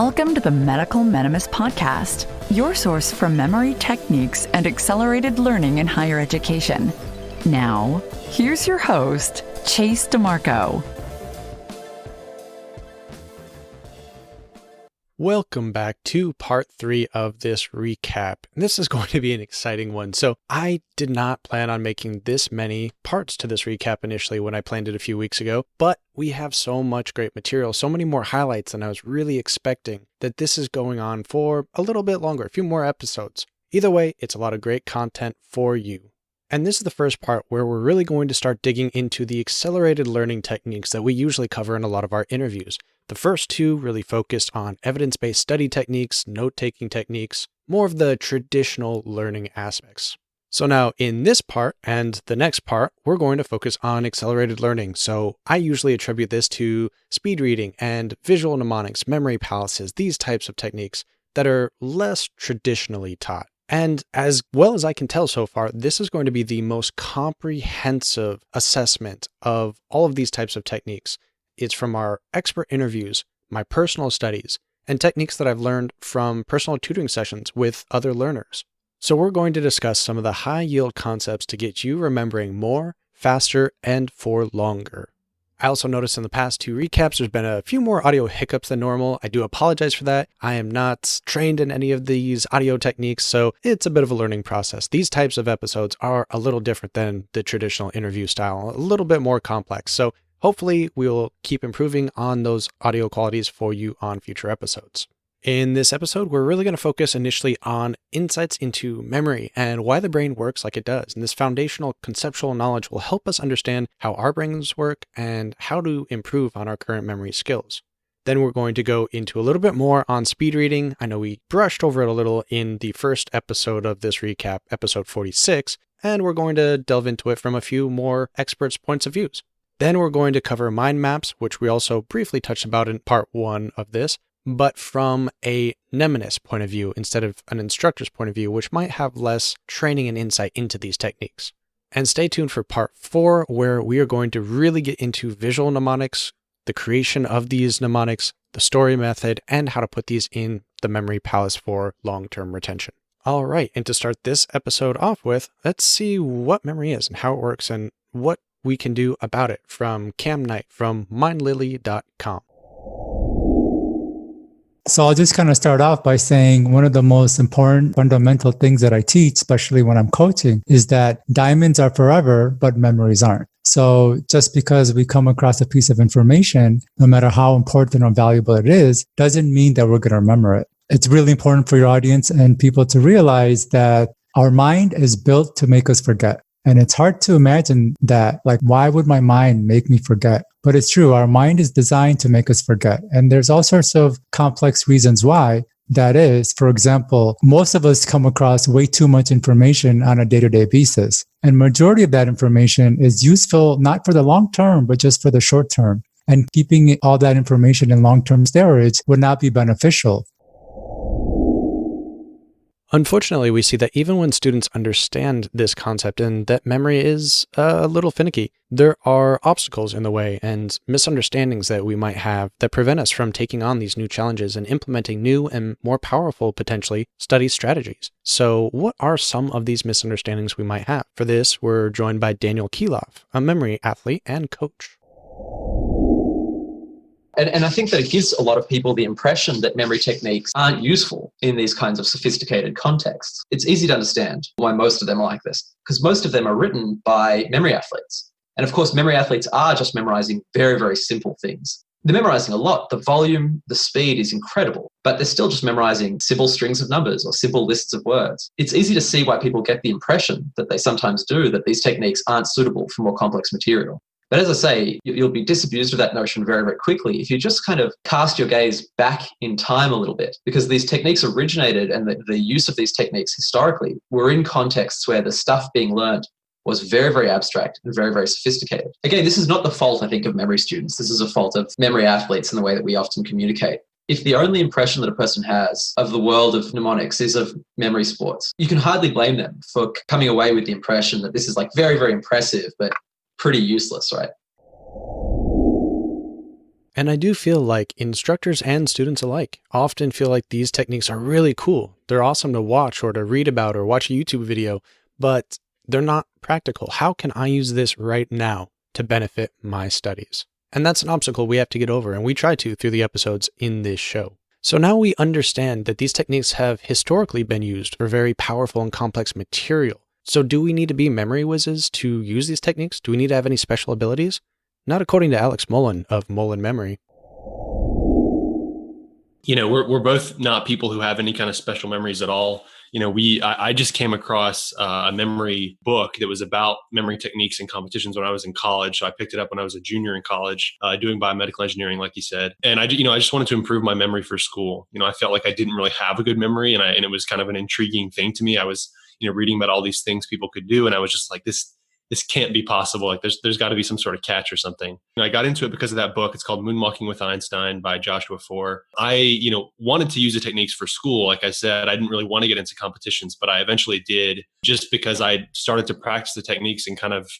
Welcome to the Medical Mnemonics Podcast, your source for memory techniques and accelerated learning in higher education. Now, here's your host, Chase DeMarco. Welcome back to part 3 of this recap. This is going to be an exciting one. So I did not plan on making this many parts to this recap initially when I planned it a few weeks ago, but we have so much great material, so many more highlights than I was really expecting, that this is going on for a little bit longer, a few more episodes. Either way, it's a lot of great content for you. And this is the first part where we're really going to start digging into the accelerated learning techniques that we usually cover in a lot of our interviews. The first two really focused on evidence-based study techniques, note-taking techniques, more of the traditional learning aspects. So now in this part and the next part, we're going to focus on accelerated learning. So I usually attribute this to speed reading and visual mnemonics, memory palaces, these types of techniques that are less traditionally taught. And as well as I can tell so far, this is going to be the most comprehensive assessment of all of these types of techniques. It's from our expert interviews, my personal studies, and techniques that I've learned from personal tutoring sessions with other learners. So we're going to discuss some of the high-yield concepts to get you remembering more, faster, and for longer. I also noticed in the past 2 recaps, there's been a few more audio hiccups than normal. I do apologize for that. I am not trained in any of these audio techniques, so it's a bit of a learning process. These types of episodes are a little different than the traditional interview style, a little bit more complex. So hopefully we'll keep improving on those audio qualities for you on future episodes. In this episode, we're really going to focus initially on insights into memory and why the brain works like it does. And this foundational conceptual knowledge will help us understand how our brains work and how to improve on our current memory skills. Then we're going to go into a little bit more on speed reading. I know we brushed over it a little in the first episode of this recap, episode 46, and we're going to delve into it from a few more experts' points of views. Then we're going to cover mind maps, which we also briefly touched about in part 1 of this, but from a mnemonist point of view instead of an instructor's point of view, which might have less training and insight into these techniques. And stay tuned for part 4, where we are going to really get into visual mnemonics, the creation of these mnemonics, the story method, and how to put these in the memory palace for long-term retention. All right, and to start this episode off with, let's see what memory is and how it works and what we can do about it from Cam Knight from mindlily.com. So I'll just kind of start off by saying one of the most important fundamental things that I teach, especially when I'm coaching, is that diamonds are forever, but memories aren't. So just because we come across a piece of information, no matter how important or valuable it is, doesn't mean that we're going to remember it. It's really important for your audience and people to realize that our mind is built to make us forget. And it's hard to imagine that, like, why would my mind make me forget? But it's true. Our mind is designed to make us forget. And there's all sorts of complex reasons why that is. For example, most of us come across way too much information on a day-to-day basis. And majority of that information is useful not for the long term, but just for the short term. And keeping all that information in long-term storage would not be beneficial. Unfortunately, we see that even when students understand this concept and that memory is a little finicky, there are obstacles in the way and misunderstandings that we might have that prevent us from taking on these new challenges and implementing new and more powerful, potentially, study strategies. So what are some of these misunderstandings we might have? For this, we're joined by Daniel Kielov, a memory athlete and coach. And I think that it gives a lot of people the impression that memory techniques aren't useful in these kinds of sophisticated contexts. It's easy to understand why most of them are like this, because most of them are written by memory athletes. And of course, memory athletes are just memorizing very, very simple things. They're memorizing a lot. The volume, the speed is incredible, but they're still just memorizing simple strings of numbers or simple lists of words. It's easy to see why people get the impression that they sometimes do that these techniques aren't suitable for more complex material. But as I say, you'll be disabused of that notion very, very quickly if you just kind of cast your gaze back in time a little bit, because these techniques originated and the use of these techniques historically were in contexts where the stuff being learned was very, very abstract and very, very sophisticated. Again, this is not the fault, I think, of memory students. This is a fault of memory athletes in the way that we often communicate. If the only impression that a person has of the world of mnemonics is of memory sports, you can hardly blame them for coming away with the impression that this is like very, very impressive, but pretty useless, right? And I do feel like instructors and students alike often feel like these techniques are really cool. They're awesome to watch or to read about or watch a YouTube video, but they're not practical. How can I use this right now to benefit my studies? And that's an obstacle we have to get over, and we try to through the episodes in this show. So now we understand that these techniques have historically been used for very powerful and complex material. So do we need to be memory whizzes to use these techniques? Do we need to have any special abilities? Not according to Alex Mullen of Mullen Memory. We're both not people who have any kind of special memories at all. I just came across a memory book that was about memory techniques and competitions when I was in college. So I picked it up when I was a junior in college, doing biomedical engineering, like you said. And I just wanted to improve my memory for school. I felt like I didn't really have a good memory, and it was kind of an intriguing thing to me. I was, reading about all these things people could do, and I was just like, this can't be possible. Like there's got to be some sort of catch or something. And I got into it because of that book. It's called Moonwalking with Einstein by Joshua Foer. I, wanted to use the techniques for school. Like I said, I didn't really want to get into competitions, but I eventually did, just because I started to practice the techniques and kind of,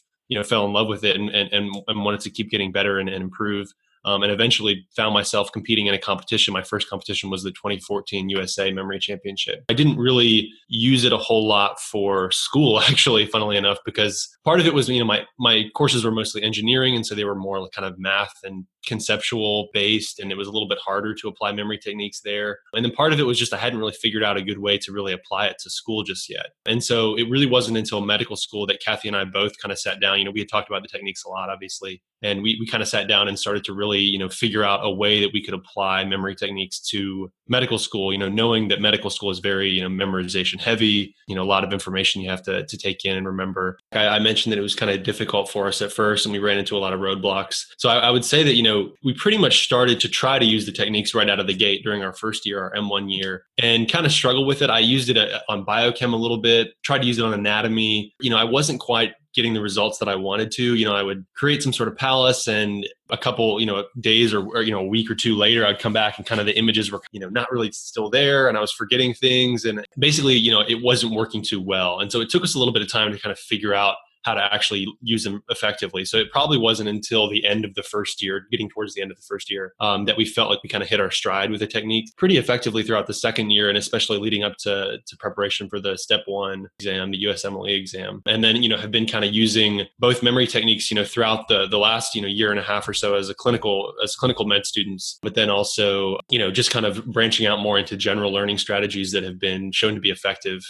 fell in love with it and wanted to keep getting better and improve. And eventually found myself competing in a competition. My first competition was the 2014 USA Memory Championship. I didn't really use it a whole lot for school, actually, funnily enough, because part of it was, my courses were mostly engineering. And so they were more kind of math and conceptual based, and it was a little bit harder to apply memory techniques there. And then part of it was just I hadn't really figured out a good way to really apply it to school just yet. And so it really wasn't until medical school that Kathy and I both kind of sat down. We had talked about the techniques a lot, obviously, and we kind of sat down and started to really, figure out a way that we could apply memory techniques to medical school, knowing that medical school is very, memorization heavy, a lot of information you have to take in and remember. I mentioned that it was kind of difficult for us at first, and we ran into a lot of roadblocks. So I would say that, we pretty much started to try to use the techniques right out of the gate during our first year, our M1 year, and kind of struggled with it. I used it on biochem a little bit, tried to use it on anatomy. I wasn't quite getting the results that I wanted to. I would create some sort of palace, and a couple, days or a week or two later, I'd come back and kind of the images were, not really still there, and I was forgetting things, and basically, it wasn't working too well. And so it took us a little bit of time to kind of figure out how to actually use them effectively. So it probably wasn't until the end of the first year, getting towards the end of the first year, that we felt like we kind of hit our stride with the technique pretty effectively throughout the second year, and especially leading up to preparation for the step 1 exam, the USMLE exam. And then, have been kind of using both memory techniques, throughout the last, year and a half or so as clinical med students, but then also, just kind of branching out more into general learning strategies that have been shown to be effective.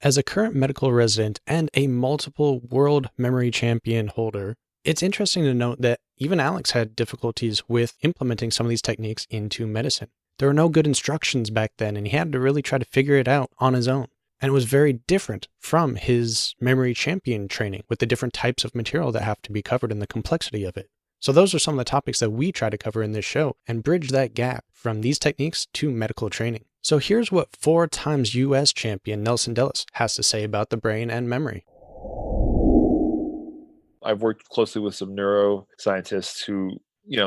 As a current medical resident and a multiple world memory champion holder, it's interesting to note that even Alex had difficulties with implementing some of these techniques into medicine. There were no good instructions back then, and he had to really try to figure it out on his own. And it was very different from his memory champion training with the different types of material that have to be covered and the complexity of it. So those are some of the topics that we try to cover in this show and bridge that gap from these techniques to medical training. So here's what 4-time US champion Nelson Dellis has to say about the brain and memory. I've worked closely with some neuroscientists who,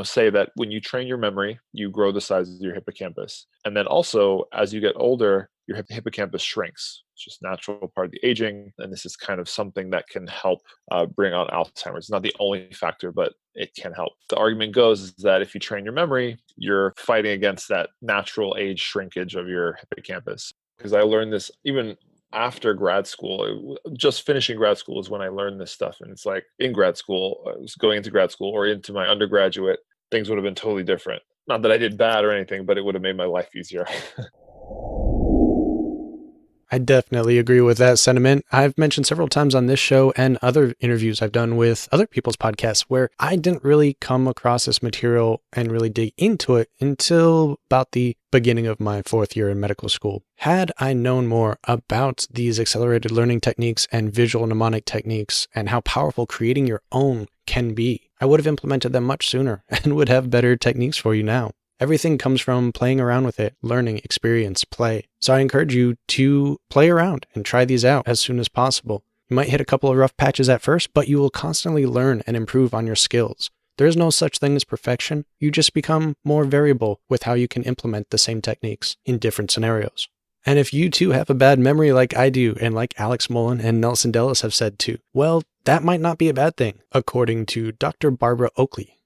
say that when you train your memory, you grow the size of your hippocampus. And then also, as you get older, your hippocampus shrinks. It's just a natural part of the aging. And this is kind of something that can help bring on Alzheimer's. It's not the only factor, but it can help. The argument goes is that if you train your memory, you're fighting against that natural age shrinkage of your hippocampus. Because I learned this even after grad school. Just finishing grad school is when I learned this stuff. And it's like in grad school, I was going into grad school or into my undergraduate, things would have been totally different. Not that I did bad or anything, but it would have made my life easier. I definitely agree with that sentiment. I've mentioned several times on this show and other interviews I've done with other people's podcasts where I didn't really come across this material and really dig into it until about the beginning of my 4th year in medical school. Had I known more about these accelerated learning techniques and visual mnemonic techniques and how powerful creating your own can be, I would have implemented them much sooner and would have better techniques for you now. Everything comes from playing around with it, learning, experience, play. So I encourage you to play around and try these out as soon as possible. You might hit a couple of rough patches at first, but you will constantly learn and improve on your skills. There is no such thing as perfection. You just become more variable with how you can implement the same techniques in different scenarios. And if you too have a bad memory like I do, and like Alex Mullen and Nelson Dellis have said too, well, that might not be a bad thing, according to Dr. Barbara Oakley.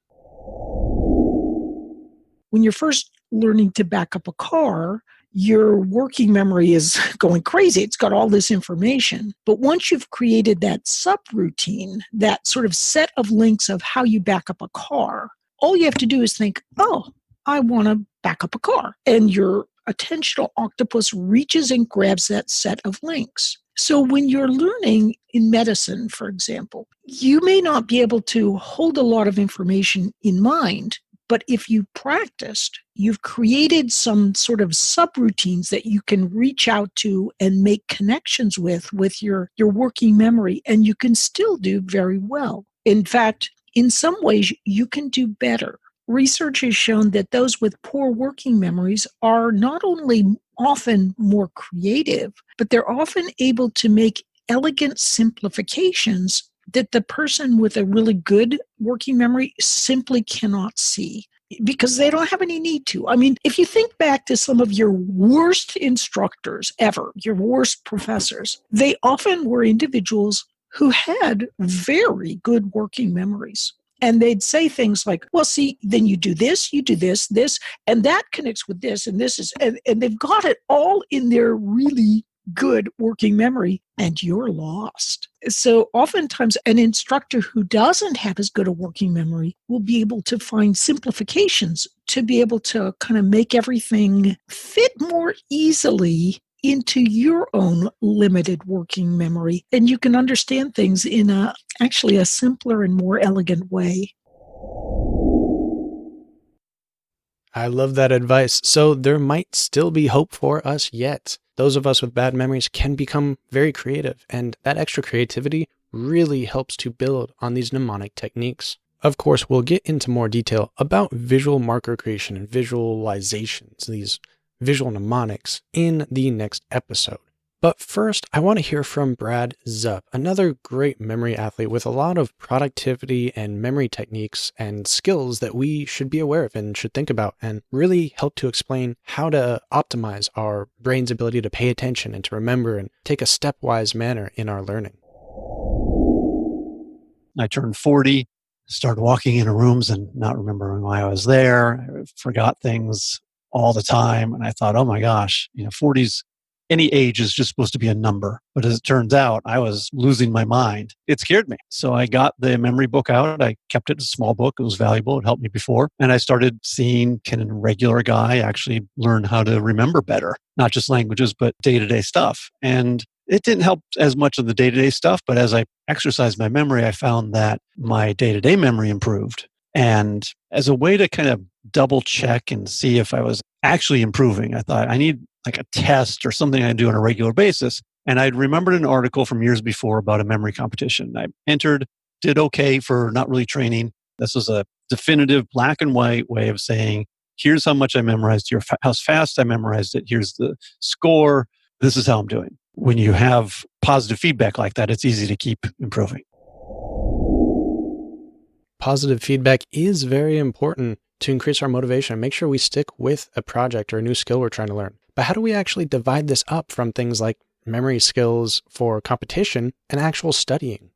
When you're first learning to back up a car, your working memory is going crazy. It's got all this information. But once you've created that subroutine, that sort of set of links of how you back up a car, all you have to do is think, oh, I want to back up a car. And your attentional octopus reaches and grabs that set of links. So when you're learning in medicine, for example, you may not be able to hold a lot of information in mind. But if you practiced, you've created some sort of subroutines that you can reach out to and make connections with your working memory, and you can still do very well. In fact, in some ways, you can do better. Research has shown that those with poor working memories are not only often more creative, but they're often able to make elegant simplifications that the person with a really good working memory simply cannot see because they don't have any need to. I mean, if you think back to some of your worst instructors ever, your worst professors, they often were individuals who had very good working memories. And they'd say things like, well, see, then you do this, this, and that connects with this, and this is, and they've got it all in their really good working memory, and you're lost. So oftentimes an instructor who doesn't have as good a working memory will be able to find simplifications to be able to kind of make everything fit more easily into your own limited working memory. And you can understand things in actually a simpler and more elegant way. I love that advice. So there might still be hope for us yet. Those of us with bad memories can become very creative, and that extra creativity really helps to build on these mnemonic techniques. Of course, we'll get into more detail about visual marker creation and visualizations, these visual mnemonics, in the next episode. But first, I want to hear from Brad Zupp, another great memory athlete with a lot of productivity and memory techniques and skills that we should be aware of and should think about, and really help to explain how to optimize our brain's ability to pay attention and to remember and take a stepwise manner in our learning. I turned 40, started walking into rooms and not remembering why I was there. I forgot things all the time. And I thought, oh my gosh, 40's, any age is just supposed to be a number. But as it turns out, I was losing my mind. It scared me. So I got the memory book out. I kept it a small book. It was valuable. It helped me before. And I started seeing, can a regular guy actually learn how to remember better? Not just languages, but day-to-day stuff. And it didn't help as much of the day-to-day stuff. But as I exercised my memory, I found that my day-to-day memory improved. And as a way to kind of double check and see if I was actually improving, I thought I need like a test or something I do on a regular basis. And I'd remembered an article from years before about a memory competition. I entered, did okay for not really training. This was a definitive black and white way of saying, here's how much I memorized, how fast I memorized it, here's the score, this is how I'm doing. When you have positive feedback like that, it's easy to keep improving. Positive feedback is very important to increase our motivation and make sure we stick with a project or a new skill we're trying to learn. But how do we actually divide this up from things like memory skills for competition and actual studying?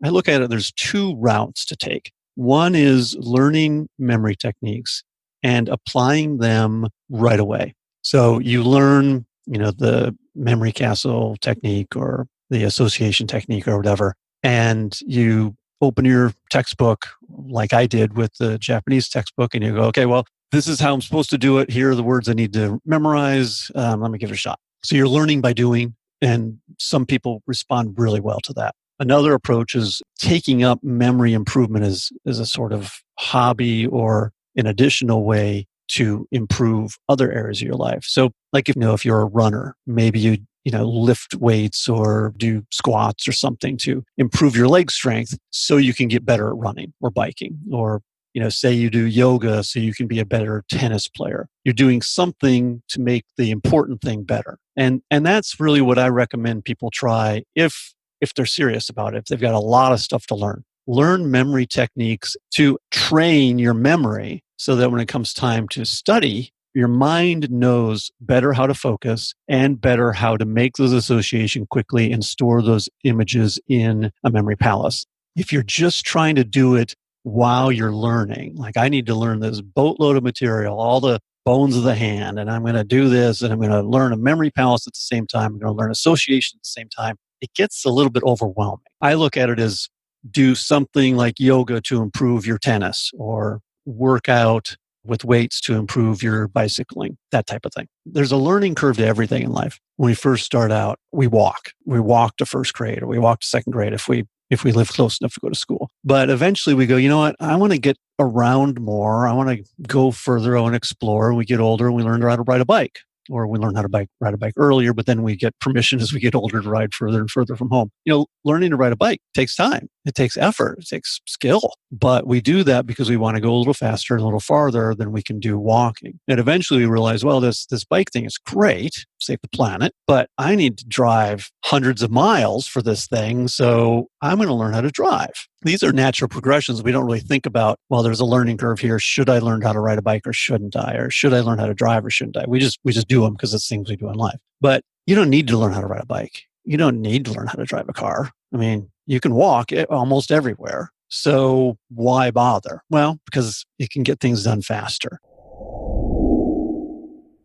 I look at it, there's two routes to take. One is learning memory techniques and applying them right away. So you learn, the memory castle technique or the association technique or whatever, and you open your textbook like I did with the Japanese textbook and you go, okay, well, this is how I'm supposed to do it. Here are the words I need to memorize. Let me give it a shot. So you're learning by doing, and some people respond really well to that. Another approach is taking up memory improvement as a sort of hobby or an additional way to improve other areas of your life. So like, if you're a runner, maybe you lift weights or do squats or something to improve your leg strength so you can get better at running or biking. Or, say you do yoga so you can be a better tennis player. You're doing something to make the important thing better. And that's really what I recommend people try if they're serious about it, if they've got a lot of stuff to learn. Learn memory techniques to train your memory so that when it comes time to study, Your mind knows better how to focus and better how to make those associations quickly and store those images in a memory palace. If you're just trying to do it while you're learning, like I need to learn this boatload of material, all the bones of the hand, and I'm going to do this, and I'm going to learn a memory palace at the same time. I'm going to learn association at the same time. It gets a little bit overwhelming. I look at it as do something like yoga to improve your tennis, or work out with weights to improve your bicycling, that type of thing. There's a learning curve to everything in life. When we first start out, we walk. We walk to first grade, or we walk to second grade if we live close enough to go to school. But eventually we go, you know what? I want to get around more. I want to go further. I want to explore. We get older and we learn how to ride a bike. Or we learn how to ride a bike earlier, but then we get permission as we get older to ride further and further from home. Learning to ride a bike takes time. It takes effort. It takes skill. But we do that because we want to go a little faster and a little farther than we can do walking. And eventually we realize, well, this bike thing is great, save the planet, but I need to drive hundreds of miles for this thing. So I'm going to learn how to drive. These are natural progressions. We don't really think about, well, there's a learning curve here. Should I learn how to ride a bike or shouldn't I? Or should I learn how to drive or shouldn't I? We just do them because it's things we do in life. But you don't need to learn how to ride a bike. You don't need to learn how to drive a car. I mean, you can walk almost everywhere. So why bother? Well, because you can get things done faster.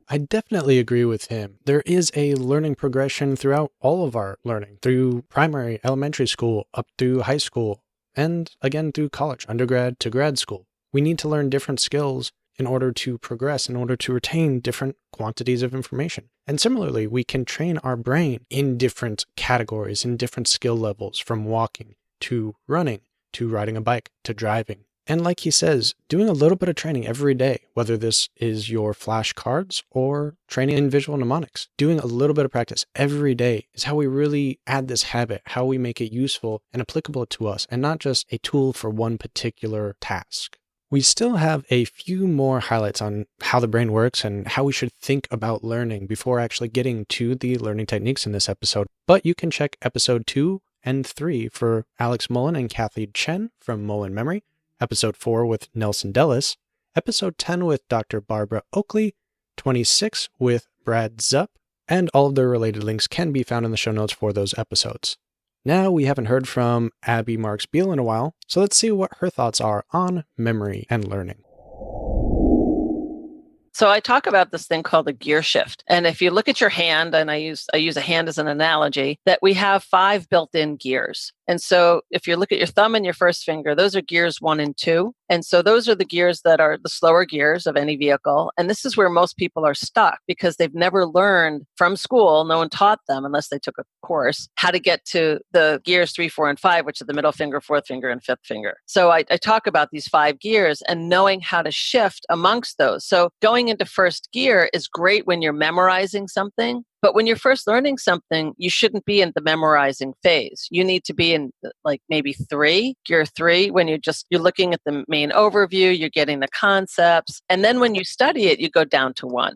I definitely agree with him. There is a learning progression throughout all of our learning, through primary, elementary school, up through high school, and again through college, undergrad to grad school. We need to learn different skills in order to progress, in order to retain different quantities of information. And similarly, we can train our brain in different categories, in different skill levels, from walking to running to riding a bike to driving. And like he says, doing a little bit of training every day, whether this is your flashcards or training in visual mnemonics, doing a little bit of practice every day is how we really add this habit, how we make it useful and applicable to us, and not just a tool for one particular task. We still have a few more highlights on how the brain works and how we should think about learning before actually getting to the learning techniques in this episode. But you can check episode 2 and 3 for Alex Mullen and Kathy Chen from Mullen Memory, episode 4 with Nelson Dellis, episode 10 with Dr. Barbara Oakley, 26 with Brad Zupp, and all of their related links can be found in the show notes for those episodes. Now, we haven't heard from Abby Marks Beal in a while, so let's see what her thoughts are on memory and learning. So I talk about this thing called a gear shift. And if you look at your hand, and I use a hand as an analogy, that we have 5 built-in gears. And so if you look at your thumb and your first finger, those are gears 1 and 2. And so those are the gears that are the slower gears of any vehicle. And this is where most people are stuck because they've never learned from school. No one taught them, unless they took a course, how to get to the gears 3, 4, and 5, which are the middle finger, fourth finger, and fifth finger. So I talk about these 5 gears and knowing how to shift amongst those. So going into first gear is great when you're memorizing something. But when you're first learning something, you shouldn't be in the memorizing phase. You need to be in like maybe gear 3, when you're looking at the main overview, you're getting the concepts. And then when you study it, you go down to 1.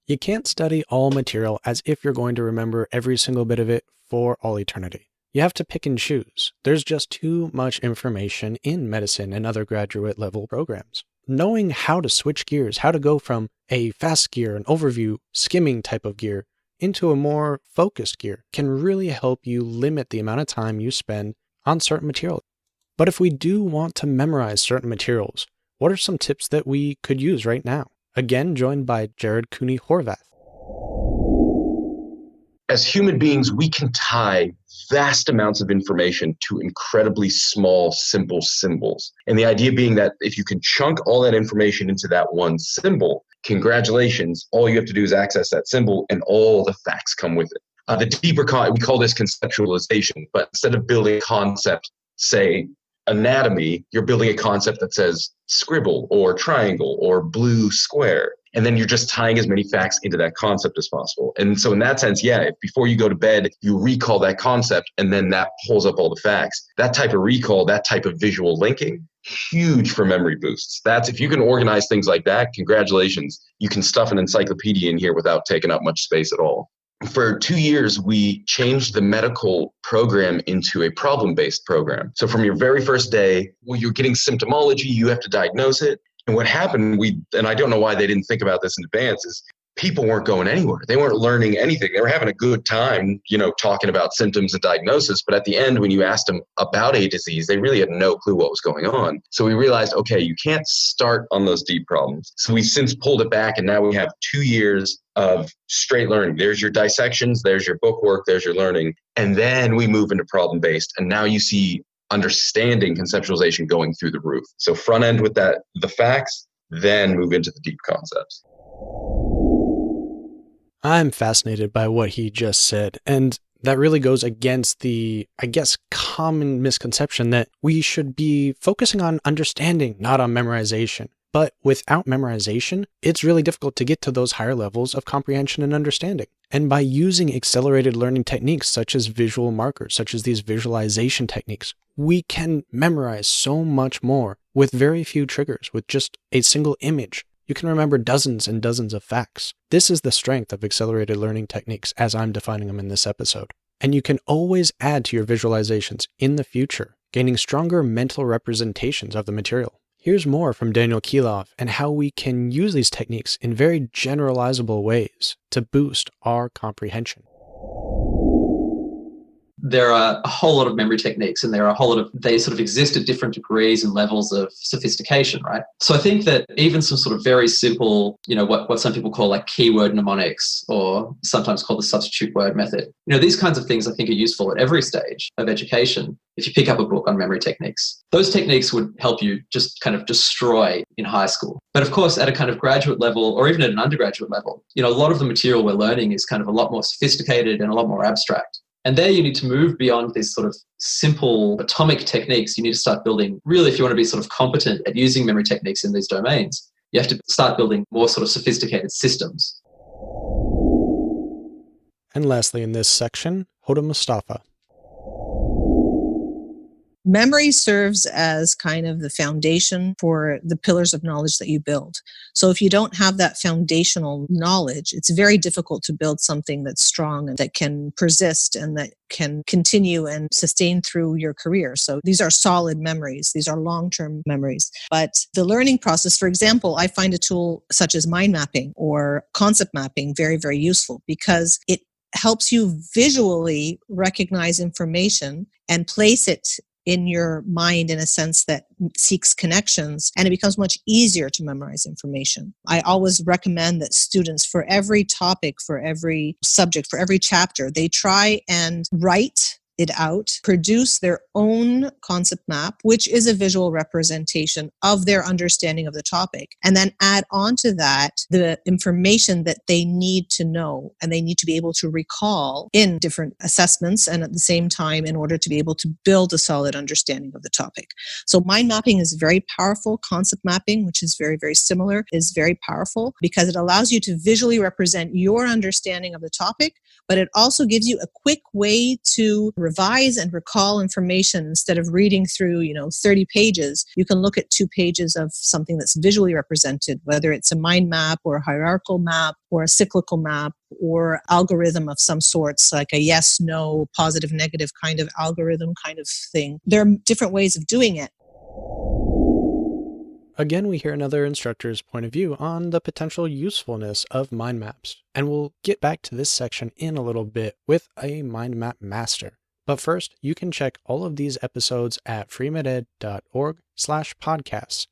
You can't study all material as if you're going to remember every single bit of it for all eternity. You have to pick and choose. There's just too much information in medicine and other graduate level programs. Knowing how to switch gears, how to go from a fast gear, an overview, skimming type of gear, into a more focused gear can really help you limit the amount of time you spend on certain material. But if we do want to memorize certain materials, what are some tips that we could use right now? Again, joined by Jared Cooney Horvath. As human beings, we can tie vast amounts of information to incredibly small, simple symbols. And the idea being that if you can chunk all that information into that one symbol, congratulations, all you have to do is access that symbol and all the facts come with it. The deeper, we call this conceptualization, but instead of building a concept, say, anatomy, you're building a concept that says scribble or triangle or blue square. And then you're just tying as many facts into that concept as possible. And so in that sense, yeah, if before you go to bed, you recall that concept and then that pulls up all the facts. That type of recall, that type of visual linking, huge for memory boosts. That's if you can organize things like that, congratulations. You can stuff an encyclopedia in here without taking up much space at all. For 2 years, we changed the medical program into a problem-based program. So from your very first day, when you're getting symptomology, you have to diagnose it. And what happened, and I don't know why they didn't think about this in advance, is people weren't going anywhere. They weren't learning anything. They were having a good time, talking about symptoms and diagnosis. But at the end, when you asked them about a disease, they really had no clue what was going on. So we realized, okay, you can't start on those deep problems. So we since pulled it back, and now we have 2 years of straight learning. There's your dissections, there's your book work, there's your learning. And then we move into problem-based. And now you see understanding conceptualization going through the roof. So front end with the facts, then move into the deep concepts. I'm fascinated by what he just said, and that really goes against the, common misconception that we should be focusing on understanding, not on memorization. But without memorization, it's really difficult to get to those higher levels of comprehension and understanding. And by using accelerated learning techniques such as visual markers, such as these visualization techniques, we can memorize so much more with very few triggers, with just a single image. You can remember dozens and dozens of facts. This is the strength of accelerated learning techniques as I'm defining them in this episode. And you can always add to your visualizations in the future, gaining stronger mental representations of the material. Here's more from Daniel Kielov and how we can use these techniques in very generalizable ways to boost our comprehension. There are a whole lot of memory techniques, and they sort of exist at different degrees and levels of sophistication, right? So I think that even some sort of very simple, what some people call like keyword mnemonics, or sometimes called the substitute word method, these kinds of things I think are useful at every stage of education. If you pick up a book on memory techniques, those techniques would help you just kind of destroy in high school. But of course, at a kind of graduate level, or even at an undergraduate level, a lot of the material we're learning is kind of a lot more sophisticated and a lot more abstract. And there you need to move beyond these sort of simple atomic techniques. You need to start building, really, if you want to be sort of competent at using memory techniques in these domains, you have to start building more sort of sophisticated systems. And lastly, in this section, Hoda Mustafa. Memory serves as kind of the foundation for the pillars of knowledge that you build. So if you don't have that foundational knowledge, it's very difficult to build something that's strong and that can persist and that can continue and sustain through your career. So these are solid memories. These are long-term memories. But the learning process, for example, I find a tool such as mind mapping or concept mapping very, very useful because it helps you visually recognize information and place it in your mind in a sense that seeks connections, and it becomes much easier to memorize information. I always recommend that students, for every topic, for every subject, for every chapter, they try and write it out, produce their own concept map, which is a visual representation of their understanding of the topic, and then add on to that the information that they need to know and they need to be able to recall in different assessments, and at the same time in order to be able to build a solid understanding of the topic. So mind mapping is very powerful. Concept mapping, which is very, very similar, is very powerful because it allows you to visually represent your understanding of the topic, but it also gives you a quick way to revise and recall information. Instead of reading through, 30 pages, you can look at 2 pages of something that's visually represented, whether it's a mind map or a hierarchical map or a cyclical map or algorithm of some sorts, like a yes, no, positive, negative kind of algorithm kind of thing. There are different ways of doing it. Again, we hear another instructor's point of view on the potential usefulness of mind maps. And we'll get back to this section in a little bit with a mind map master. But first, you can check all of these episodes at freemeded.org/podcasts.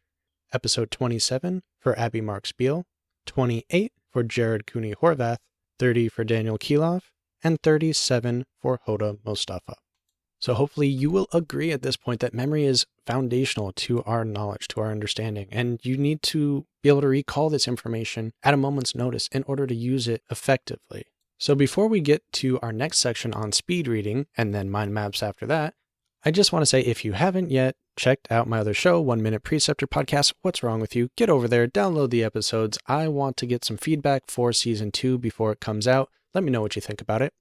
Episode 27 for Abby Marks Beal, 28 for Jared Cooney Horvath, 30 for Daniel Kielov, and 37 for Hoda Mustafa. So hopefully you will agree at this point that memory is foundational to our knowledge, to our understanding, and you need to be able to recall this information at a moment's notice in order to use it effectively. So before we get to our next section on speed reading and then mind maps after that, I just want to say if you haven't yet checked out my other show, 1 Minute Preceptor Podcast, What's Wrong With You? Get over there, download the episodes. I want to get some feedback for season 2 before it comes out. Let me know what you think about it.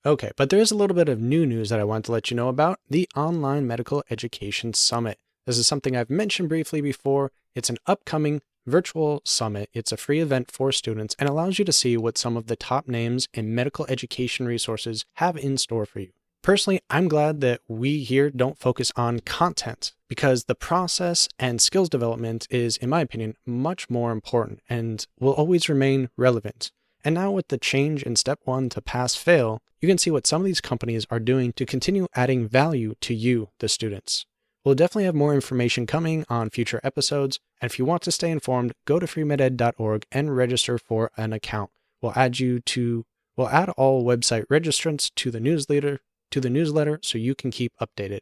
Okay, but there is a little bit of new news that I want to let you know about, the Online Medical Education Summit. This is something I've mentioned briefly before. It's an upcoming virtual summit. It's a free event for students and allows you to see what some of the top names in medical education resources have in store for you. Personally, I'm glad that we here don't focus on content because the process and skills development is, in my opinion, much more important and will always remain relevant. And now with the change in step 1 to pass-fail, you can see what some of these companies are doing to continue adding value to you, the students. We'll definitely have more information coming on future episodes, and if you want to stay informed, go to freemeded.org and register for an account. We'll add all website registrants to the newsletter so you can keep updated.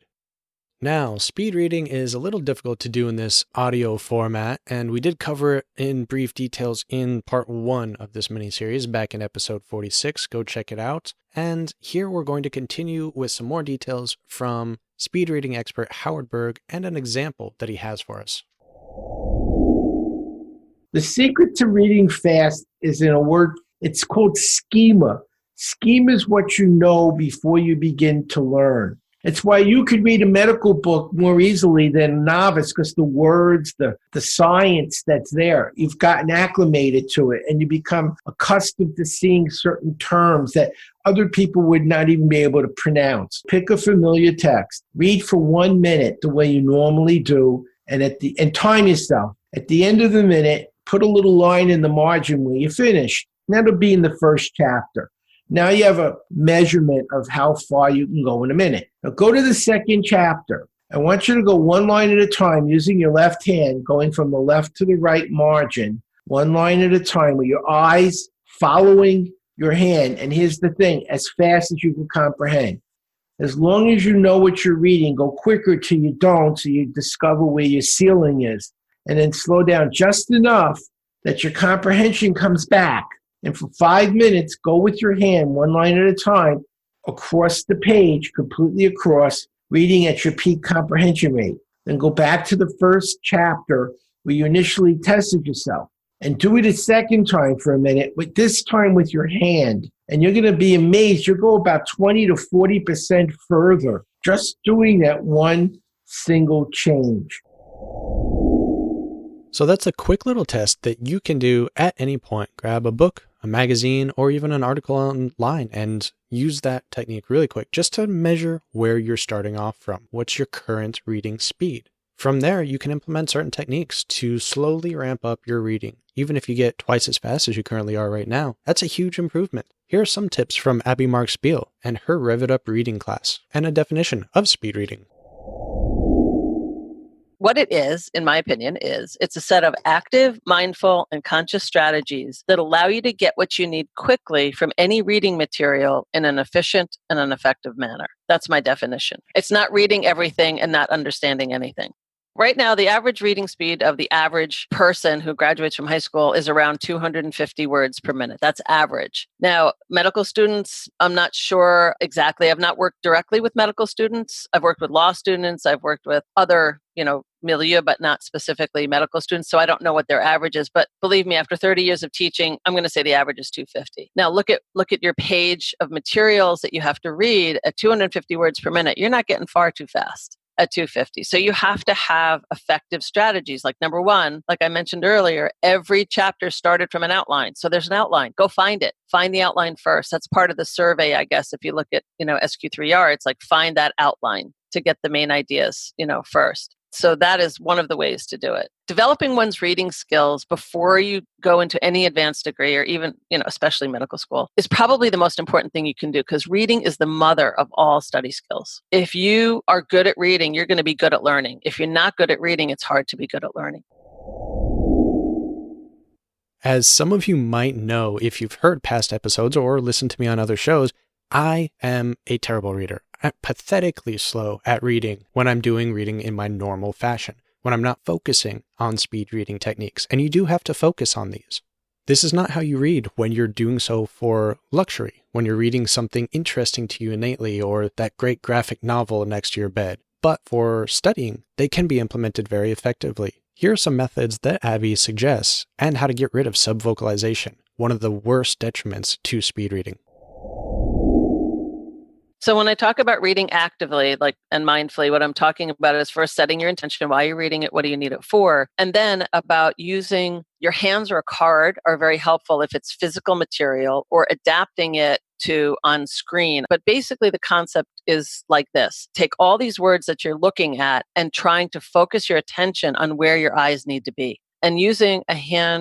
Now, speed reading is a little difficult to do in this audio format, and we did cover it in brief details in part 1 of this mini-series back in episode 46. Go check it out. And here we're going to continue with some more details from speed reading expert Howard Berg and an example that he has for us. The secret to reading fast is in a word, it's called schema. Schema is what you know before you begin to learn. It's why you could read a medical book more easily than a novice because the words, the science that's there, you've gotten acclimated to it and you become accustomed to seeing certain terms that other people would not even be able to pronounce. Pick a familiar text, read for 1 minute the way you normally do, and time yourself. At the end of the minute, put a little line in the margin where you finished. That'll be in the first chapter. Now you have a measurement of how far you can go in a minute. Now go to the second chapter. I want you to go 1 line at a time using your left hand, going from the left to the right margin, 1 line at a time with your eyes following your hand. And here's the thing, as fast as you can comprehend. As long as you know what you're reading, go quicker till you don't, so you discover where your ceiling is. And then slow down just enough that your comprehension comes back. And for 5 minutes, go with your hand 1 line at a time across the page, completely across, reading at your peak comprehension rate. Then go back to the first chapter where you initially tested yourself and do it a second time for a minute, but this time with your hand. And you're going to be amazed. You'll go about 20 to 40% further just doing that one single change. So that's a quick little test that you can do at any point. Grab a book, a magazine, or even an article online and use that technique really quick just to measure where you're starting off from. What's your current reading speed? From there, you can implement certain techniques to slowly ramp up your reading. Even if you get twice as fast as you currently are right now, that's a huge improvement. Here are some tips from Abby Marks-Beal and her Rev It Up reading class and a definition of speed reading. What it is, in my opinion, it's a set of active, mindful, and conscious strategies that allow you to get what you need quickly from any reading material in an efficient and an effective manner. That's my definition. It's not reading everything and not understanding anything. Right now, the average reading speed of the average person who graduates from high school is around 250 words per minute. That's average. Now, medical students, I'm not sure exactly. I've not worked directly with medical students. I've worked with law students. I've worked with other, milieu, but not specifically medical students. So I don't know what their average is. But believe me, after 30 years of teaching, I'm going to say the average is 250. Now, look at your page of materials that you have to read at 250 words per minute. You're not getting far too fast at 250. So you have to have effective strategies. Like number 1, like I mentioned earlier, every chapter started from an outline. So there's an outline. Go find it. Find the outline first. That's part of the survey, I guess. If you look at, SQ3R, it's like find that outline to get the main ideas, first. So that is one of the ways to do it. Developing one's reading skills before you go into any advanced degree or even, especially medical school is probably the most important thing you can do because reading is the mother of all study skills. If you are good at reading, you're going to be good at learning. If you're not good at reading, it's hard to be good at learning. As some of you might know if you've heard past episodes or listened to me on other shows, I am a terrible reader. I'm pathetically slow at reading when I'm doing reading in my normal fashion, when I'm not focusing on speed reading techniques, and you do have to focus on these. This is not how you read when you're doing so for luxury, when you're reading something interesting to you innately or that great graphic novel next to your bed. But for studying, they can be implemented very effectively. Here are some methods that Abby suggests and how to get rid of subvocalization, one of the worst detriments to speed reading. So when I talk about reading actively, and mindfully, what I'm talking about is first setting your intention. Why are you reading it? What do you need it for? And then about using Your hands or a card are very helpful if it's physical material or adapting it to on screen. But basically, the concept is like this. Take all these words that you're looking at and trying to focus your attention on where your eyes need to be. And using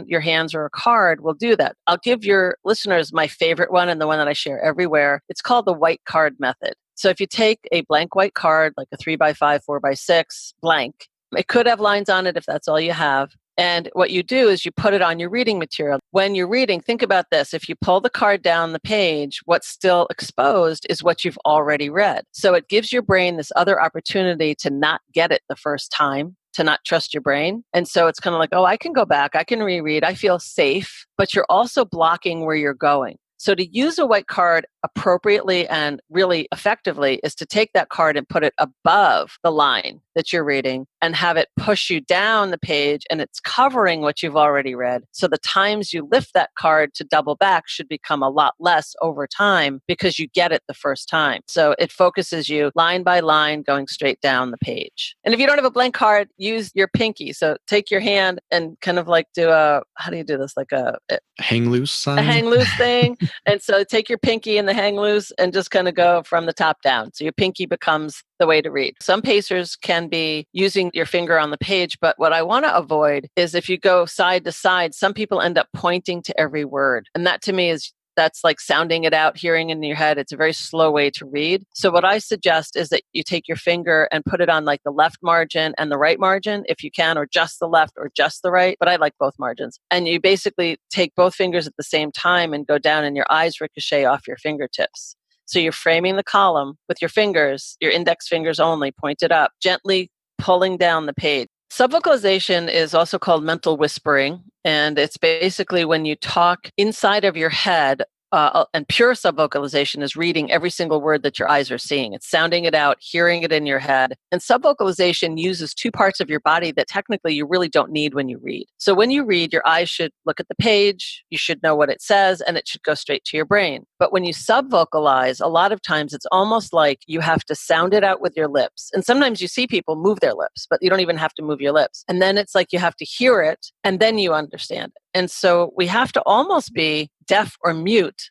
your hands or a card will do that. I'll give your listeners my favorite one and the one that I share everywhere. It's called the white card method. So if you take a blank white card, like a 3x5, 4x6, blank, it could have lines on it if that's all you have. And what you do is you put it on your reading material. When you're reading, think about this. If you pull the card down the page, what's still exposed is what you've already read. So it gives your brain this other opportunity to not get it the first time, to not trust your brain. And so it's kind of like, oh, I can go back, I can reread, I feel safe, but you're also blocking where you're going. So to use a white card appropriately and really effectively is to take that card and put it above the line that you're reading and have it push you down the page, and it's covering what you've already read. So the times you lift that card to double back should become a lot less over time because you get it the first time. So it focuses you line by line going straight down the page. And if you don't have a blank card, use your pinky. So take your hand and kind of like do how do you do this? Like a hang loose sign? A hang loose thing. And so take your pinky and the hang loose and just kind of go from the top down. So your pinky becomes the way to read. Some pacers can be using your finger on the page, but what I want to avoid is if you go side to side, some people end up pointing to every word. And that to me that's like sounding it out, hearing in your head. It's a very slow way to read. So what I suggest is that you take your finger and put it on like the left margin and the right margin, if you can, or just the left or just the right. But I like both margins. And you basically take both fingers at the same time and go down, and your eyes ricochet off your fingertips. So you're framing the column with your fingers, your index fingers only, pointed up, gently pulling down the page. Subvocalization is also called mental whispering, and it's basically when you talk inside of your head. And pure subvocalization is reading every single word that your eyes are seeing. It's sounding it out, hearing it in your head. And subvocalization uses two parts of your body that technically you really don't need when you read. So when you read, your eyes should look at the page, you should know what it says, and it should go straight to your brain. But when you subvocalize, a lot of times it's almost like you have to sound it out with your lips. And sometimes you see people move their lips, but you don't even have to move your lips. And then it's like you have to hear it, and then you understand it. And so we have to almost be deaf and mute,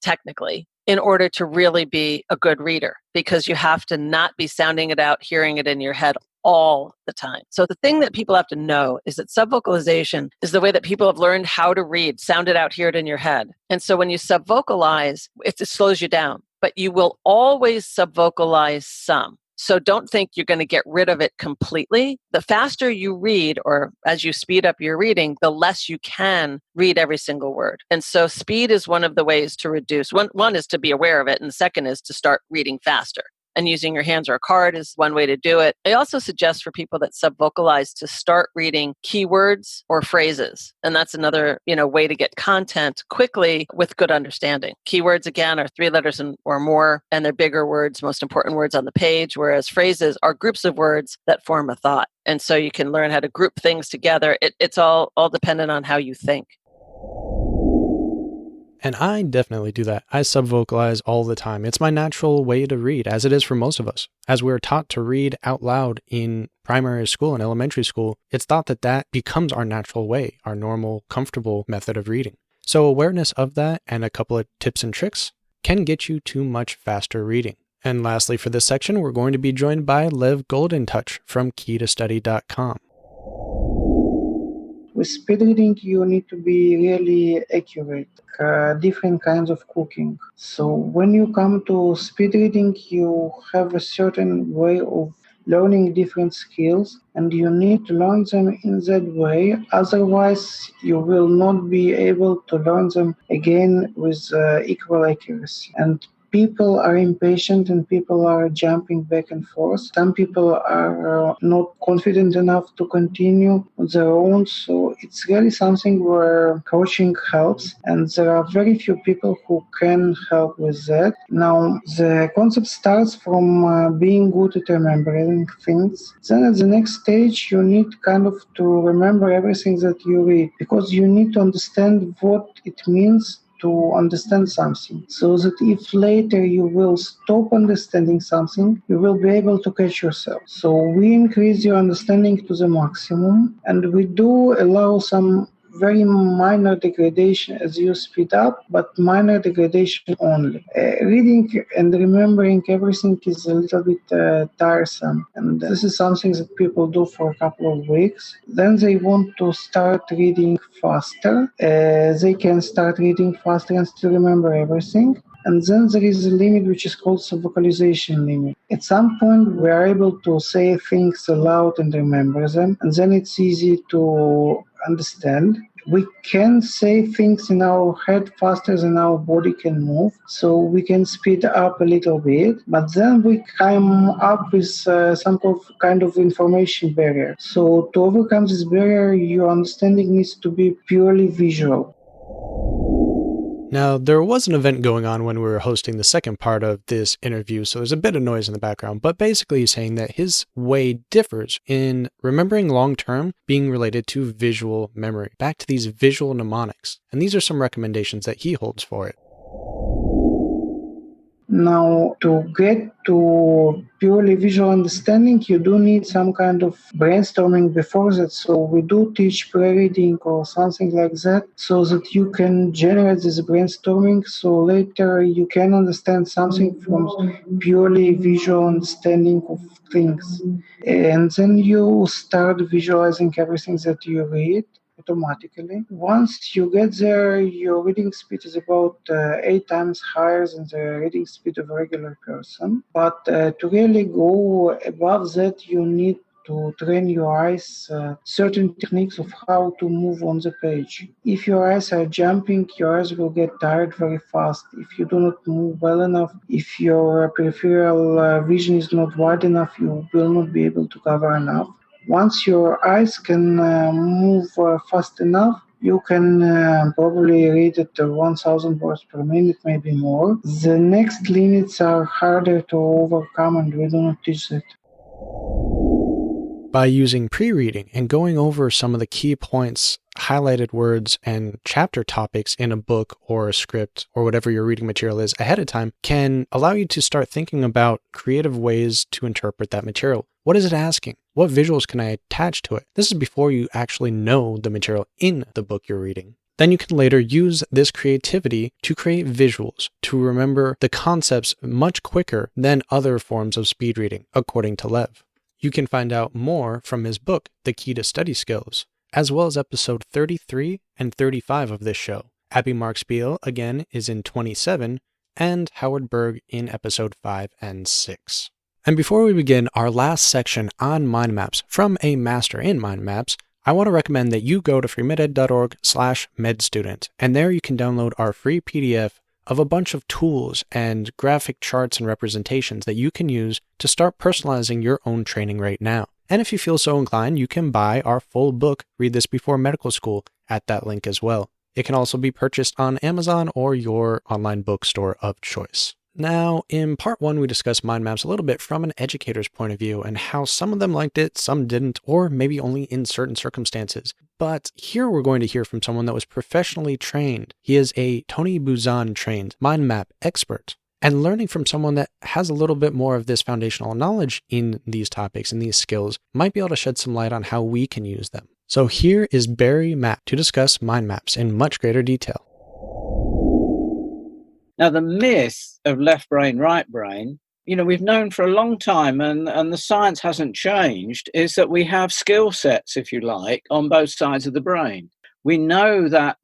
technically, in order to really be a good reader, because you have to not be sounding it out, hearing it in your head all the time. So the thing that people have to know is that subvocalization is the way that people have learned how to read, sound it out, hear it in your head. And so when you subvocalize, it slows you down, but you will always subvocalize some. So don't think you're going to get rid of it completely. The faster you read, or as you speed up your reading, the less you can read every single word. And so speed is one of the ways to reduce. One is to be aware of it, and the second is to start reading faster. And using your hands or a card is one way to do it. I also suggest for people that subvocalize to start reading keywords or phrases. And that's another, way to get content quickly with good understanding. Keywords, again, are 3 letters or more, and they're bigger words, most important words on the page, whereas phrases are groups of words that form a thought. And so you can learn how to group things together. It's all dependent on how you think. And I definitely do that. I subvocalize all the time. It's my natural way to read, as it is for most of us. As we're taught to read out loud in primary school and elementary school, it's thought that becomes our natural way, our normal, comfortable method of reading. So awareness of that and a couple of tips and tricks can get you to much faster reading. And lastly, for this section, we're going to be joined by Lev Goldentouch from keytostudy.com. With speed reading, you need to be really accurate. Different kinds of cooking. So when you come to speed reading, you have a certain way of learning different skills, and you need to learn them in that way. Otherwise, you will not be able to learn them again with equal accuracy. And people are impatient and people are jumping back and forth. Some people are not confident enough to continue on their own. So it's really something where coaching helps. And there are very few people who can help with that. Now, the concept starts from being good at remembering things. Then at the next stage, you need kind of to remember everything that you read, because you need to understand what it means to understand something, so that if later you will stop understanding something, you will be able to catch yourself. So we increase your understanding to the maximum, and we do allow some very minor degradation as you speed up, but minor degradation only. Reading and remembering everything is a little bit tiresome, and this is something that people do for a couple of weeks. Then they want to start reading faster. They can start reading faster and still remember everything. And then there is a limit which is called subvocalization limit. At some point, we are able to say things aloud and remember them, and then it's easy to understand. We can say things in our head faster than our body can move, so we can speed up a little bit, but then we come up with some kind of information barrier. So to overcome this barrier, your understanding needs to be purely visual. Now, there was an event going on when we were hosting the second part of this interview, so there's a bit of noise in the background, but basically he's saying that his way differs in remembering long-term being related to visual memory, back to these visual mnemonics. And these are some recommendations that he holds for it. Now, to get to purely visual understanding, you do need some kind of brainstorming before that. So we do teach pre-reading or something like that, so that you can generate this brainstorming, so later you can understand something from purely visual understanding of things. And then you start visualizing everything that you read automatically. Once you get there, your reading speed is about 8 times higher than the reading speed of a regular person. But to really go above that, you need to train your eyes certain techniques of how to move on the page. If your eyes are jumping, your eyes will get tired very fast. If you do not move well enough, if your peripheral vision is not wide enough, you will not be able to cover enough. Once your eyes can move fast enough, you can probably read at 1,000 words per minute, maybe more. The next limits are harder to overcome, and we do not teach that. By using pre-reading and going over some of the key points, highlighted words, and chapter topics in a book or a script or whatever your reading material is ahead of time can allow you to start thinking about creative ways to interpret that material. What is it asking? What visuals can I attach to it? This is before you actually know the material in the book you're reading. Then you can later use this creativity to create visuals, to remember the concepts much quicker than other forms of speed reading, according to Lev. You can find out more from his book, The Key to Study Skills, as well as episode 33 and 35 of this show. Abby Mark-Spiel, again, is in 27, and Howard Berg in episode 5 and 6. And before we begin our last section on mind maps from a master in mind maps, I want to recommend that you go to freemeded.org/medstudent, and there you can download our free PDF of a bunch of tools and graphic charts and representations that you can use to start personalizing your own training right now. And if you feel so inclined, you can buy our full book, Read This Before Medical School, at that link as well. It can also be purchased on Amazon or your online bookstore of choice. Now, in part 1, we discussed mind maps a little bit from an educator's point of view and how some of them liked it, some didn't, or maybe only in certain circumstances. But here we're going to hear from someone that was professionally trained. He is a Tony Buzan trained mind map expert. And learning from someone that has a little bit more of this foundational knowledge in these topics and these skills might be able to shed some light on how we can use them. So here is Barry Mapp to discuss mind maps in much greater detail. Now, the myth of left brain, right brain, we've known for a long time, and the science hasn't changed, is that we have skill sets, if you like, on both sides of the brain. We know that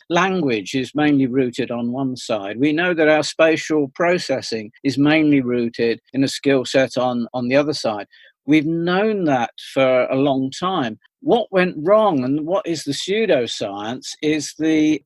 language is mainly rooted on one side. We know that our spatial processing is mainly rooted in a skill set on the other side. We've known that for a long time. What went wrong, and what is the pseudoscience, is the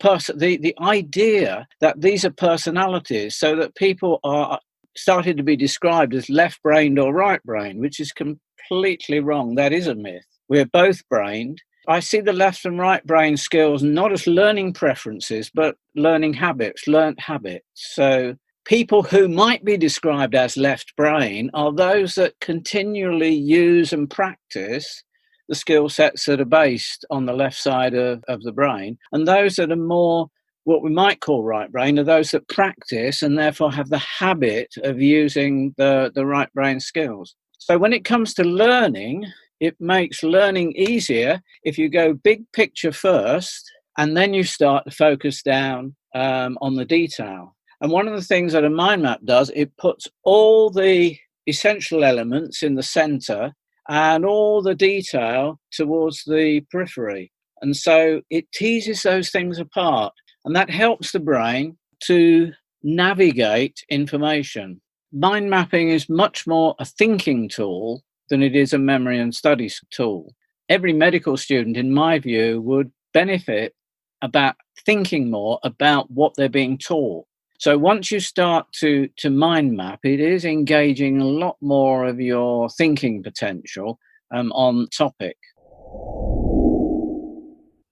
idea that these are personalities, so that people are started to be described as left-brained or right-brained, which is completely wrong. That is a myth. We're both brained. I see the left and right brain skills not as learning preferences, but learning habits, learnt habits. So people who might be described as left brain are those that continually use and practice the skill sets that are based on the left side of the brain, and those that are more what we might call right brain are those that practice and therefore have the habit of using the right brain skills. So when it comes to learning, it makes learning easier if you go big picture first and then you start to focus down on the detail. And one of the things that a mind map does, it puts all the essential elements in the center and all the detail towards the periphery. And so it teases those things apart. And that helps the brain to navigate information. Mind mapping is much more a thinking tool than it is a memory and studies tool. Every medical student, in my view, would benefit about thinking more about what they're being taught. So once you start to mind map, it is engaging a lot more of your thinking potential on topic.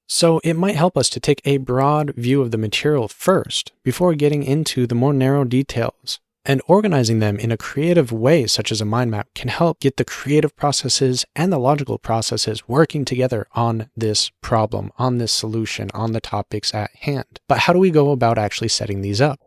So it might help us to take a broad view of the material first before getting into the more narrow details. And organizing them in a creative way, such as a mind map, can help get the creative processes and the logical processes working together on this problem, on this solution, on the topics at hand. But how do we go about actually setting these up?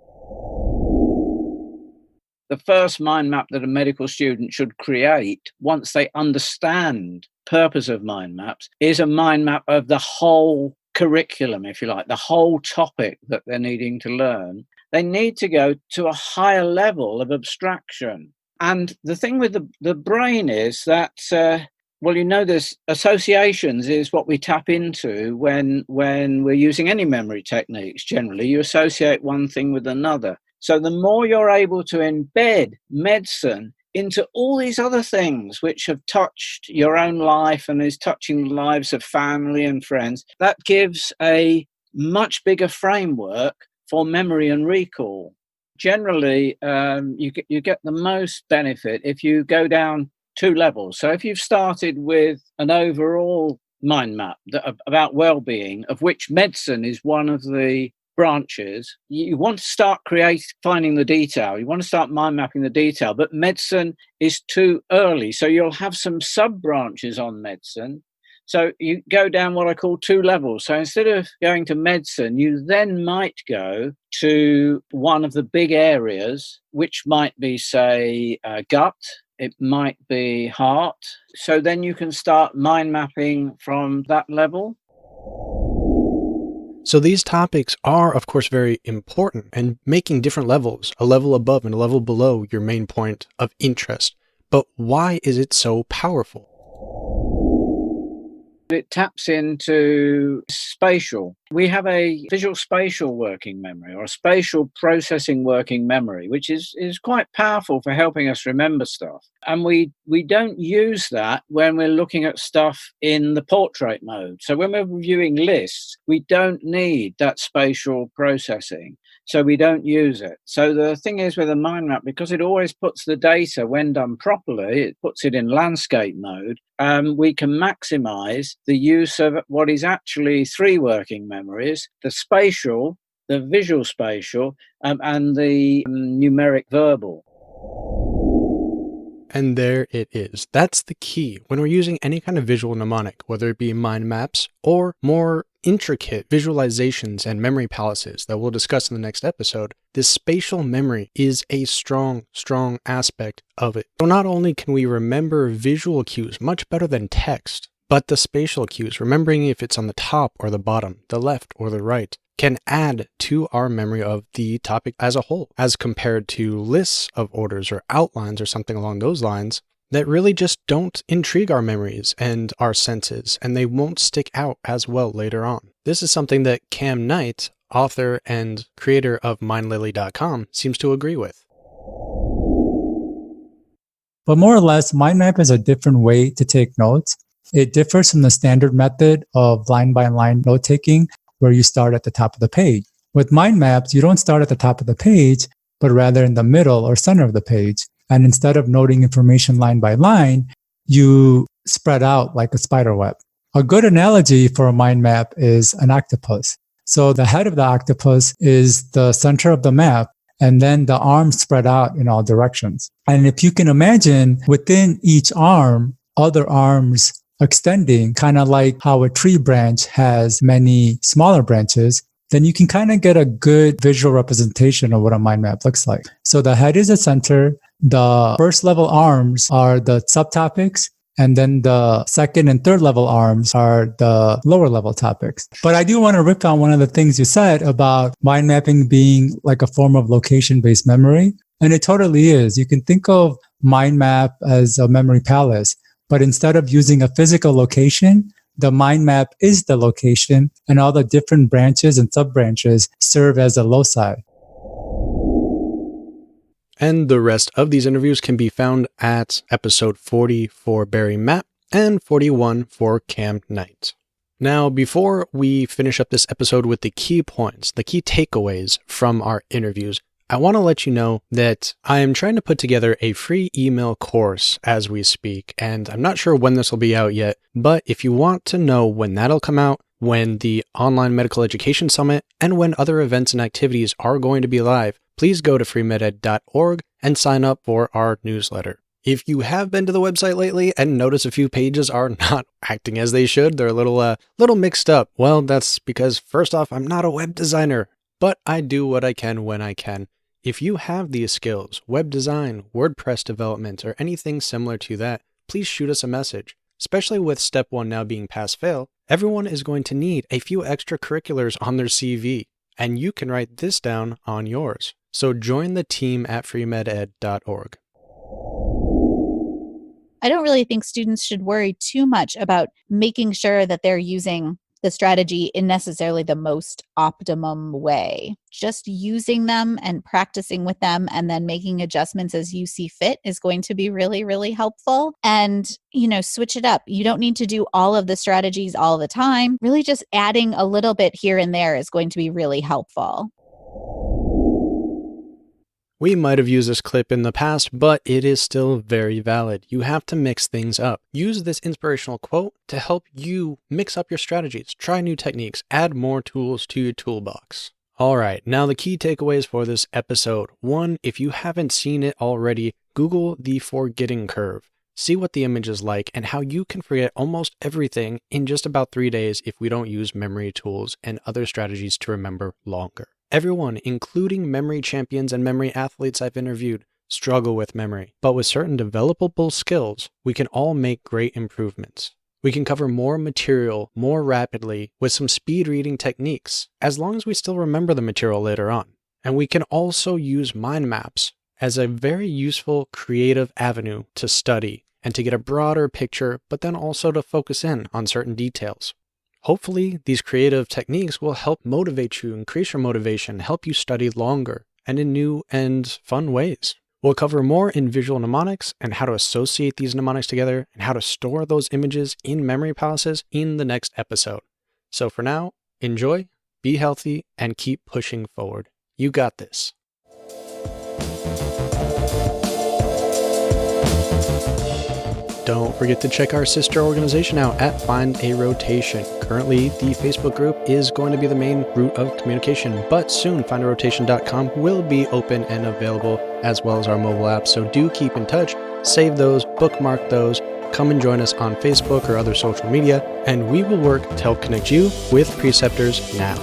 The first mind map that a medical student should create, once they understand the purpose of mind maps, is a mind map of the whole curriculum, if you like, the whole topic that they're needing to learn. They need to go to a higher level of abstraction. And the thing with the brain is that, there's associations is what we tap into when we're using any memory techniques. Generally, you associate one thing with another. So the more you're able to embed medicine into all these other things which have touched your own life and is touching the lives of family and friends, that gives a much bigger framework for memory and recall. Generally, you get the most benefit if you go down 2 levels. So if you've started with an overall mind map about well-being, of which medicine is one of the branches, you want to start finding the detail. You want to start mind mapping the detail, but medicine is too early. So you'll have some sub-branches on medicine. So you go down what I call 2 levels. So instead of going to medicine, you then might go to one of the big areas, which might be, say, gut. It might be heart. So then you can start mind mapping from that level. So these topics are, of course, very important, and making different levels, a level above and a level below your main point of interest. But why is it so powerful? It taps into spatial. We have a visual spatial working memory, or a spatial processing working memory, which is quite powerful for helping us remember stuff. And we don't use that when we're looking at stuff in the portrait mode. So when we're reviewing lists, we don't need that spatial processing. So we don't use it. So the thing is with a mind map, because it always puts the data, when done properly, it puts it in landscape mode, we can maximize the use of what is actually 3 working memories: the spatial, the visual spatial, and the numeric verbal. And there it is. That's the key. When we're using any kind of visual mnemonic, whether it be mind maps or more intricate visualizations and memory palaces that we'll discuss in the next episode, this spatial memory is a strong, strong aspect of it. So not only can we remember visual cues much better than text, but the spatial cues, remembering if it's on the top or the bottom, the left or the right, can add to our memory of the topic as a whole, as compared to lists of orders or outlines or something along those lines that really just don't intrigue our memories and our senses, and they won't stick out as well later on. This is something that Cam Knight, author and creator of MindLily.com, seems to agree with. But more or less, mind map is a different way to take notes. It differs from the standard method of line-by-line note-taking, where you start at the top of the page. With mind maps, you don't start at the top of the page, but rather in the middle or center of the page. And instead of noting information line by line, you spread out like a spider web. A good analogy for a mind map is an octopus. So the head of the octopus is the center of the map, and then the arms spread out in all directions. And if you can imagine within each arm, other arms extending, kind of like how a tree branch has many smaller branches, then you can kind of get a good visual representation of what a mind map looks like. So the head is the center. The first level arms are the subtopics. And then the second and third level arms are the lower level topics. But I do want to rip on one of the things you said about mind mapping being like a form of location-based memory. And it totally is. You can think of mind map as a memory palace, but instead of using a physical location, the mind map is the location, and all the different branches and sub-branches serve as a loci. And the rest of these interviews can be found at episode 40 for Barry Mapp and 41 for Cam Knight. Now, before we finish up this episode with the key points, the key takeaways from our interviews, I want to let you know that I am trying to put together a free email course as we speak, and I'm not sure when this will be out yet, but if you want to know when that'll come out, when the Online Medical Education Summit, and when other events and activities are going to be live, please go to freemeded.org and sign up for our newsletter. If you have been to the website lately and notice a few pages are not acting as they should, they're a little mixed up, well, that's because first off, I'm not a web designer, but I do what I can when I can. If you have these skills, web design, WordPress development, or anything similar to that, please shoot us a message. Especially with step 1 now being pass-fail, everyone is going to need a few extracurriculars on their CV, and you can write this down on yours. So join the team at freemeded.org. I don't really think students should worry too much about making sure that they're using the strategy in necessarily the most optimum way. Just using them and practicing with them and then making adjustments as you see fit is going to be really, really helpful. And, switch it up. You don't need to do all of the strategies all the time. Really just adding a little bit here and there is going to be really helpful. We might have used this clip in the past, but it is still very valid. You have to mix things up. Use this inspirational quote to help you mix up your strategies, try new techniques, add more tools to your toolbox. All right, now the key takeaways for this episode. 1, if you haven't seen it already, Google the forgetting curve. See what the image is like and how you can forget almost everything in just about 3 days if we don't use memory tools and other strategies to remember longer. Everyone, including memory champions and memory athletes I've interviewed, struggle with memory, but with certain developable skills, we can all make great improvements. We can cover more material more rapidly with some speed reading techniques, as long as we still remember the material later on. And we can also use mind maps as a very useful creative avenue to study and to get a broader picture, but then also to focus in on certain details. Hopefully, these creative techniques will help motivate you, increase your motivation, help you study longer, and in new and fun ways. We'll cover more in visual mnemonics and how to associate these mnemonics together and how to store those images in memory palaces in the next episode. So for now, enjoy, be healthy, and keep pushing forward. You got this. Don't forget to check our sister organization out at Find a Rotation. Currently, the Facebook group is going to be the main route of communication, but soon findarotation.com will be open and available, as well as our mobile app. So do keep in touch, save those, bookmark those, come and join us on Facebook or other social media, and we will work to help connect you with preceptors now.